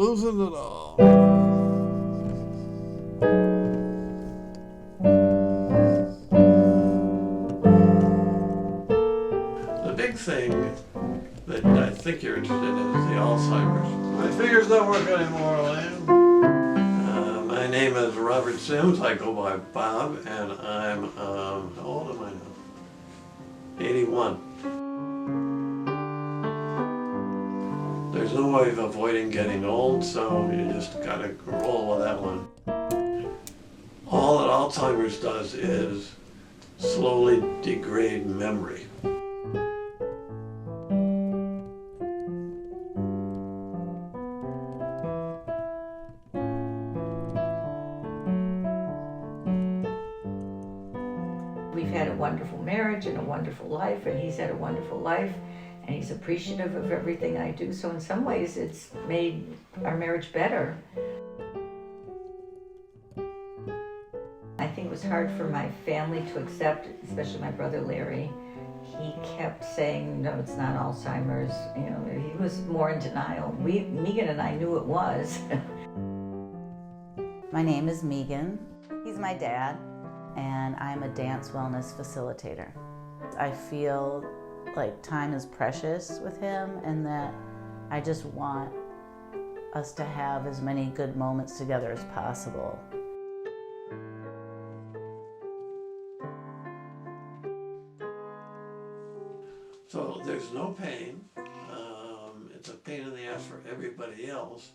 losing it all. The big thing that I think you're interested in is the Alzheimer's. My fingers don't work anymore, Elaine. My name is Robert Sims. I go by Bob, and I'm, how old am I now? 81. There's no way of avoiding getting old, so you just gotta roll with that one. All that Alzheimer's does is slowly degrade memory. We've had a wonderful marriage and a wonderful life, and he's had a wonderful life, and he's appreciative of everything I do. So in some ways, it's made our marriage better. I think it was hard for my family to accept, especially my brother Larry. He kept saying, no, it's not Alzheimer's. You know, he was more in denial. Megan and I knew it was. My name is Megan. He's my dad, and I'm a dance wellness facilitator. I feel like time is precious with him, and that I just want us to have as many good moments together as possible. So there's no pain. It's a pain in the ass for everybody else,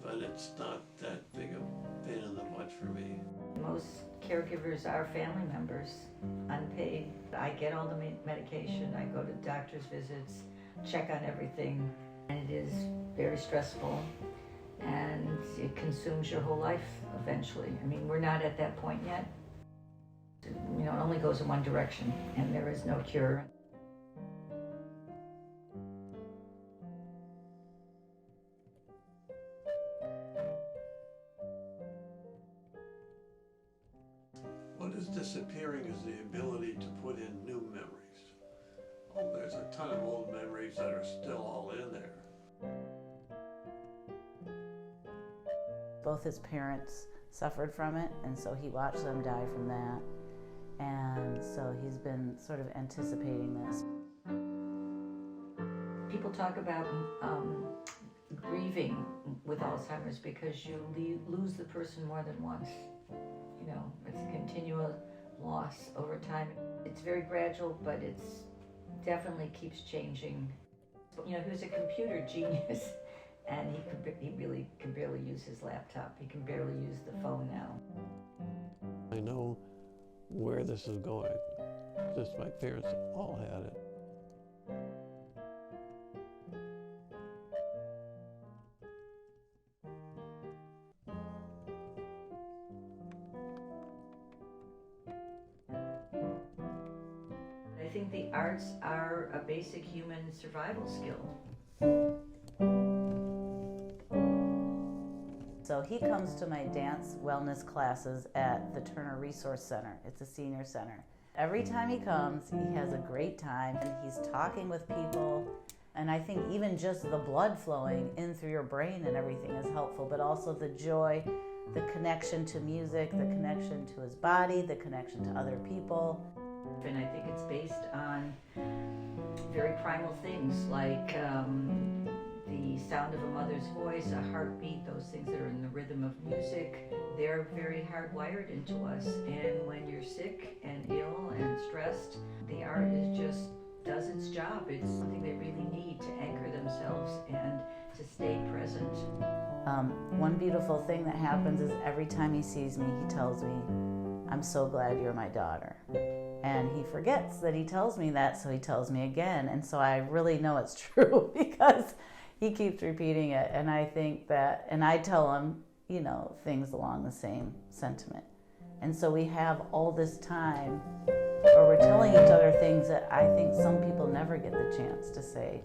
but it's not that big a pain in the butt for me. Most caregivers are family members, unpaid. I get all the medication, I go to doctor's visits, check on everything, and it is very stressful, and it consumes your whole life eventually. I mean, we're not at that point yet. You know, it only goes in one direction, and there is no cure. What is disappearing is the ability to put in new memories. Oh, there's a ton of old memories that are still all in there. Both his parents suffered from it, and so he watched them die from that. And so he's been sort of anticipating this. People talk about grieving with Alzheimer's because you lose the person more than once. You know, it's a continual loss over time. It's very gradual, but it's definitely keeps changing. You know, he was a computer genius, and he really can barely use his laptop. He can barely use the phone now. I know where this is going. Just my parents all had it. I think the arts are a basic human survival skill. So he comes to my dance wellness classes at the Turner Resource Center. It's a senior center. Every time he comes, he has a great time, and he's talking with people. And I think even just the blood flowing in through your brain and everything is helpful, but also the joy, the connection to music, the connection to his body, the connection to other people. And I think it's based on very primal things like the sound of a mother's voice, a heartbeat, those things that are in the rhythm of music. They're very hardwired into us. And when you're sick and ill and stressed, the art does its job. It's something they really need to anchor themselves and to stay present. One beautiful thing that happens is every time he sees me, he tells me, "I'm so glad you're my daughter." And he forgets that he tells me that, so he tells me again. And so I really know it's true because he keeps repeating it. And I think that, and I tell him, you know, things along the same sentiment. And so we have all this time where we're telling each other things that I think some people never get the chance to say.